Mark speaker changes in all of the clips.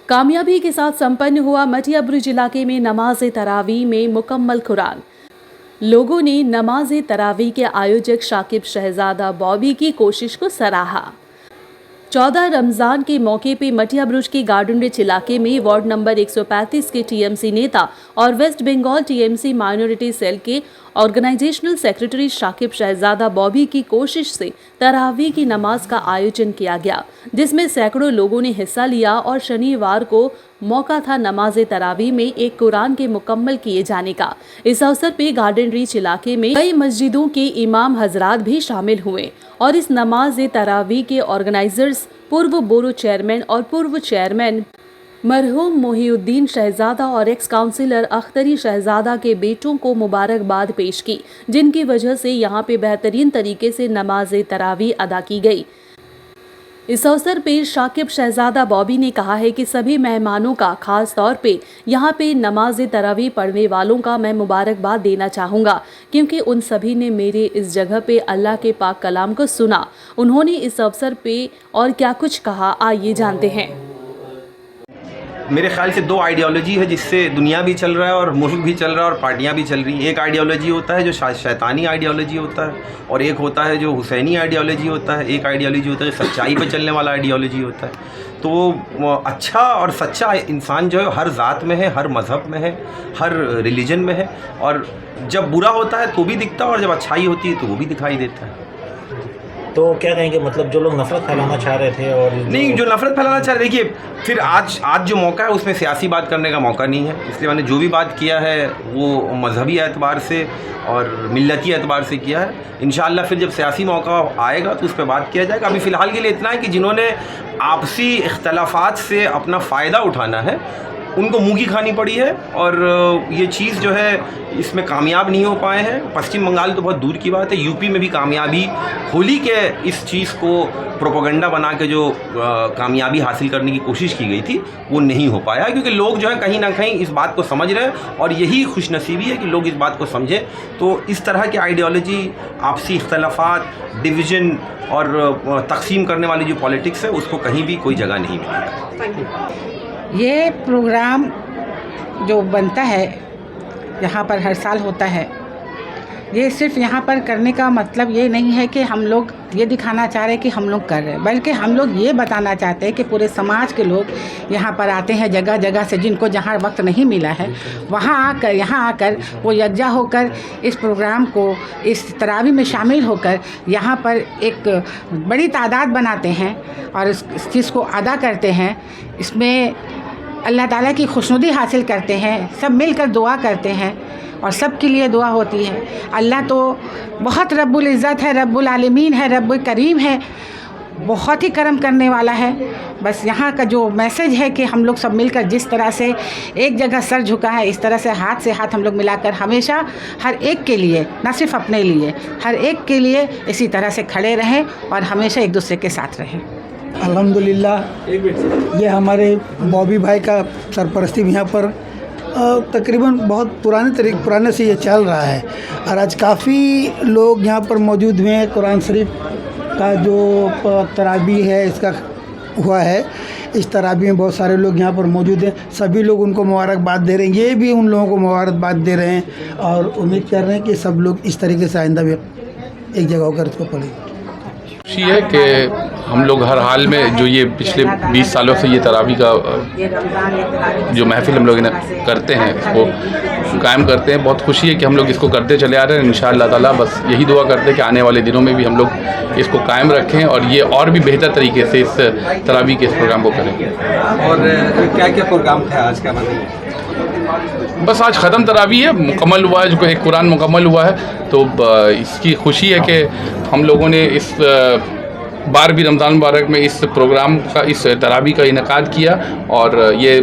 Speaker 1: कामयाबी के साथ संपन्न हुआ मटिया बुरुज इलाके में नमाज तरावी में मुकम्मल कुरान। लोगों ने नमाज तरावी के आयोजक शाकिब शहजादा बॉबी की कोशिश को सराहा। 14 रमज़ान के मौके पे मटिया बुरुज के गार्डन रिच इलाके में वार्ड नंबर 135 के टीएमसी नेता और West Bengal TMC minority cell के ऑर्गेनाइजेशनल सेक्रेटरी शाकिब शहजादा बॉबी की कोशिश से तरावी की नमाज का आयोजन किया गया, जिसमें सैकड़ों लोगों ने हिस्सा लिया और शनिवार को मौका था नमाज तरावी में एक कुरान के मुकम्मल किए जाने का। इस अवसर पे गार्डन रीच इलाके में कई मस्जिदों के इमाम हजरात भी शामिल हुए और इस नमाज तरावी के ऑर्गेनाइजर्स पूर्व बोरो चेयरमैन और पूर्व चेयरमैन मरहूम मोहिउद्दीन शहजादा और एक्स काउंसिलर अख्तरी शहजादा के बेटों को मुबारकबाद पेश की, जिनकी वजह से यहाँ पे बेहतरीन तरीके से नमाज तरावी अदा की गई। इस अवसर पर शाकिब शहजादा बॉबी ने कहा है कि सभी मेहमानों का, खास तौर पे यहाँ पे नमाज तरावी पढ़ने वालों का मैं मुबारकबाद देना चाहूँगा, क्योंकि उन सभी ने मेरे इस जगह पे अल्लाह के पाक कलाम को सुना। उन्होंने इस अवसर पे और क्या कुछ कहा, आइए जानते हैं।
Speaker 2: मेरे ख्याल से दो आइडियोलॉजी है जिससे दुनिया भी चल रहा है और मुल्क भी चल रहा है और पार्टियां भी चल रही हैं। एक आइडियोलॉजी होता है जो शैतानी आइडियोलॉजी होता है और एक होता है जो हुसैनी आइडियोलॉजी होता है। एक आइडियोलॉजी होता है सच्चाई पर चलने वाला आइडियोलॉजी होता है। तो अच्छा और सच्चा इंसान जो है हर ज़ात में है, हर मज़हब में है, हर रिलीजन में है, और जब बुरा होता है तो भी दिखता है और जब अच्छाई होती है तो वो भी दिखाई देता है।
Speaker 3: तो क्या कहेंगे, मतलब जो लोग नफरत फैलाना चाह रहे थे और
Speaker 2: नहीं, जो नफरत फैलाना चाह रहे, देखिए फिर आज जो मौका है उसमें सियासी बात करने का मौका नहीं है, इसलिए मैंने जो भी बात किया है वो मजहबी एतबार से और मिल्लती एतबार से किया है। इंशाअल्लाह फिर जब सियासी मौका आएगा तो उस पर बात किया जाएगा। अभी फ़िलहाल के लिए इतना है कि जिन्होंने आपसी इख्तलाफात से अपना फ़ायदा उठाना है उनको मुँह की खानी पड़ी है और ये चीज़ जो है इसमें कामयाब नहीं हो पाए हैं। पश्चिम बंगाल तो बहुत दूर की बात है, यूपी में भी कामयाबी होली के इस चीज़ को प्रोपेगेंडा बना के जो कामयाबी हासिल करने की कोशिश की गई थी वो नहीं हो पाया, क्योंकि लोग जो है कहीं ना कहीं इस बात को समझ रहे हैं और यही खुशनसीबी है कि लोग इस बात को समझें। तो इस तरह की आइडियोलॉजी, आपसी इख्तलाफात, डिवीज़न और तकसीम करने वाली जो पॉलिटिक्स है उसको कहीं भी कोई जगह नहीं मिलेगी।
Speaker 4: ये प्रोग्राम जो बनता है यहाँ पर हर साल होता है, ये सिर्फ यहाँ पर करने का मतलब ये नहीं है कि हम लोग ये दिखाना चाह रहे हैं कि हम लोग कर रहे हैं, बल्कि हम लोग ये बताना चाहते हैं कि पूरे समाज के लोग यहाँ पर आते हैं जगह जगह से, जिनको जहाँ वक्त नहीं मिला है वहाँ आकर, यहाँ आकर वो यकजा होकर इस प्रोग्राम को, इस तरावी में शामिल होकर यहाँ पर एक बड़ी तादाद बनाते हैं और इस चीज़ को अदा करते हैं। इसमें अल्लाह ताला की खुशनुदी हासिल करते हैं, सब मिलकर दुआ करते हैं और सब के लिए दुआ होती है। अल्लाह तो बहुत रब्बुल इज़्ज़त है, रब्बुल आलमीन है, रब्बुल करीम है, बहुत ही करम करने वाला है। बस यहाँ का जो मैसेज है कि हम लोग सब मिलकर जिस तरह से एक जगह सर झुका है, इस तरह से हाथ हम लोग मिलाकर हमेशा हर एक के लिए, ना सिर्फ अपने लिए, हर एक के लिए इसी तरह से खड़े रहें और हमेशा एक दूसरे के साथ रहें।
Speaker 5: अल्हम्दुलिल्लाह ये हमारे बॉबी भाई का सरपरस्ती यहाँ पर तकरीबन बहुत पुराने से ये चल रहा है और आज काफ़ी लोग यहाँ पर मौजूद हुए हैं। कुरान शरीफ का जो तरावी है इसका हुआ है, इस तरावी में बहुत सारे लोग यहाँ पर मौजूद हैं। सभी लोग उनको मुबारकबाद दे रहे हैं, ये भी उन लोगों को मुबारकबाद दे रहे हैं और उम्मीद कर रहे हैं कि सब लोग इस तरीके से आइंदा भी एक जगह होकर इसको पढ़ेंगे।
Speaker 6: खुशी है कि हम लोग हर हाल में जो ये पिछले 20 सालों से ये तरावी का जो महफिल हम लोग करते हैं इसको कायम करते हैं। बहुत खुशी है कि हम लोग इसको करते चले आ रहे हैं। इंशाअल्लाह ताला बस यही दुआ करते हैं कि आने वाले दिनों में भी हम लोग इसको कायम रखें और ये और भी बेहतर तरीके से इस तरावी के इस प्रोग्राम को करें।
Speaker 7: और क्या क्या प्रोग्राम था आज का?
Speaker 6: बस आज ख़त्म तरावी है, मुकम्मल हुआ है, जो एक कुरान मुकम्मल हुआ है, तो इसकी खुशी है कि हम लोगों ने इस बार भी रमज़ान मुबारक में इस प्रोग्राम का, इस तरावी का इनेकाद किया और ये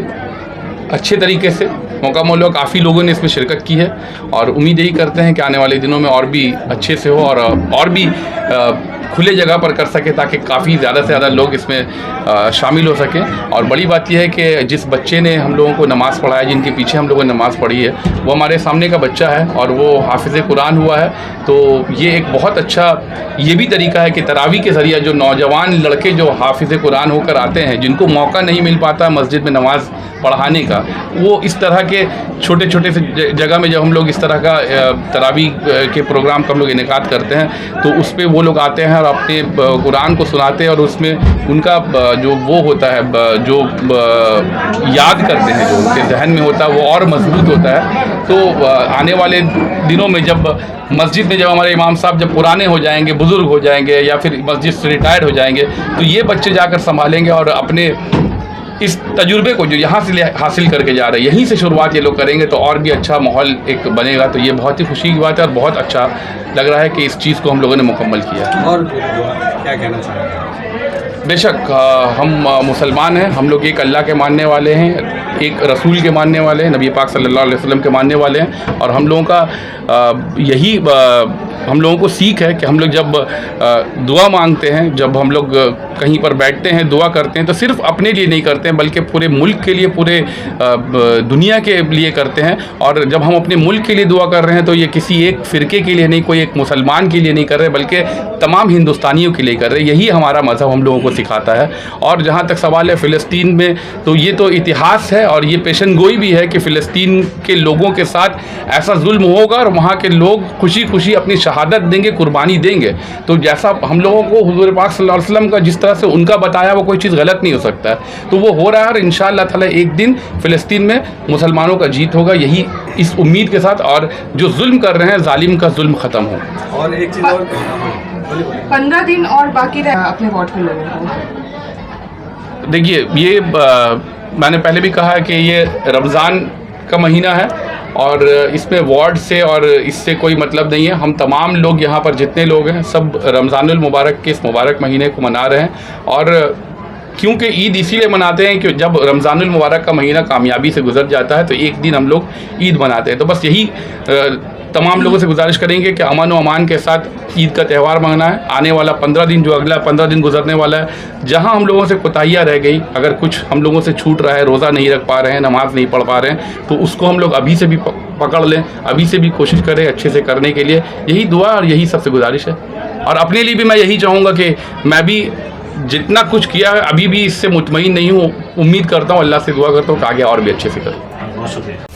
Speaker 6: अच्छे तरीके से मुकम्मल हुआ। काफ़ी लोगों ने इसमें शिरकत की है और उम्मीद यही करते हैं कि आने वाले दिनों में और भी अच्छे से हो और भी खुले जगह पर कर सके ताकि काफ़ी ज़्यादा से ज़्यादा लोग इसमें शामिल हो सकें। और बड़ी बात यह है कि जिस बच्चे ने हम लोगों को नमाज़ पढ़ाया, जिनके पीछे हम लोगों ने नमाज़ पढ़ी है, वो हमारे सामने का बच्चा है और वो हाफिज़ कुरान हुआ है। तो ये एक बहुत अच्छा ये भी तरीका है कि तरावी के ज़रिए जो नौजवान लड़के जो हाफिज़ कुरान होकर आते हैं, जिनको मौका नहीं मिल पाता मस्जिद में नमाज़ पढ़ाने का, वो इस तरह के छोटे छोटे से जगह में जब हम लोग इस तरह का तरावी के प्रोग्राम का हम लोग इनेकाद करते हैं तो उस पर वो लोग आते हैं और अपने कुरान को सुनाते हैं और उसमें उनका जो वो होता है जो याद करते हैं, जो उनके जहन में होता है वो और मजबूत होता है। तो आने वाले दिनों में जब मस्जिद में जब हमारे इमाम साहब जब पुराने हो जाएंगे, बुज़ुर्ग हो जाएंगे या फिर मस्जिद से रिटायर्ड हो जाएंगे, तो ये बच्चे जाकर संभालेंगे और अपने इस तजुर्बे को जो यहाँ से हासिल करके जा रहे हैं, यहीं से शुरुआत ये लोग करेंगे तो और भी अच्छा माहौल एक बनेगा। तो ये बहुत ही खुशी की बात है और बहुत अच्छा लग रहा है कि इस चीज़ को हम लोगों ने मुकम्मल किया।
Speaker 7: और क्या कहना चाहेंगे?
Speaker 6: बेशक हम मुसलमान हैं, हम लोग एक अल्लाह के मानने वाले हैं, एक रसूल के मानने वाले हैं, नबी पाक सल्लल्लाहु अलैहि वसल्लम के मानने वाले हैं। और हम लोगों का यही हम लोगों को सीख है कि हम लोग जब दुआ मांगते हैं, जब हम लोग कहीं पर बैठते हैं दुआ करते हैं तो सिर्फ अपने लिए नहीं करते हैं बल्कि पूरे मुल्क के लिए, पूरे दुनिया के लिए करते हैं। और जब हम अपने मुल्क के लिए दुआ कर रहे हैं तो ये किसी एक फ़िरके के लिए नहीं, कोई एक मुसलमान के लिए नहीं कर रहे बल्कि तमाम हिंदुस्तानियों के लिए कर रहे हैं। यही हमारा मज़हब हम लोगों को सिखाता है। और जहाँ तक सवाल है फ़िलिस्तीन में, तो ये तो इतिहास है और ये पेशन गोई भी है कि फ़िलिस्तीन के लोगों के साथ ऐसा जुल्म होगा और वहाँ के लोग खुशी खुशी अपनी शहादत देंगे, कुर्बानी देंगे। तो जैसा हम लोगों को हुज़ूर पाक सल्लल्लाहु अलैहि वसल्लम का जिस तरह से उनका बताया वो कोई चीज़ गलत नहीं हो सकता है, तो वो हो रहा है। और इंशाअल्लाह ताला एक दिन फ़िलिस्तीन में मुसलमानों का जीत होगा, यही इस उम्मीद के साथ, और जो जुल्म कर रहे हैं जालिम का जुल्म ख़त्म हो।
Speaker 7: और एक चीज़ और
Speaker 8: 15 दिन और बाकी रहे अपने वोट के लोगों को।
Speaker 6: देखिए, ये मैंने पहले भी कहा है कि ये रमज़ान का महीना है और इसमें वार्ड से और इससे कोई मतलब नहीं है। हम तमाम लोग यहाँ पर जितने लोग हैं सब रमज़ानुल मुबारक के इस मुबारक महीने को मना रहे हैं। और क्योंकि ईद इसीलिए मनाते हैं कि जब रमज़ानुल मुबारक का महीना कामयाबी से गुजर जाता है तो एक दिन हम लोग ईद मनाते हैं। तो बस यही तमाम लोगों से गुजारिश करेंगे कि अमन व अमान के साथ ईद का त्यौहार मनाना है। आने वाला 15 दिन, जो अगला 15 दिन गुजरने वाला है, जहां हम लोगों से कोताहियाँ रह गई, अगर कुछ हम लोगों से छूट रहा है, रोज़ा नहीं रख पा रहे हैं, नमाज नहीं पढ़ पा रहे हैं, तो उसको हम लोग अभी से भी पकड़ लें, अभी से भी कोशिश करें अच्छे से करने के लिए। यही दुआ और यही सबसे गुजारिश है। और अपने लिए भी मैं यही चाहूँगा कि मैं भी जितना कुछ किया है अभी भी इससे मुतमईन नहीं हूँ। उम्मीद करता हूँ, अल्लाह से दुआ करता हूँ कि आगे और भी अच्छे से करूँ।
Speaker 3: बहुत शुक्रिया।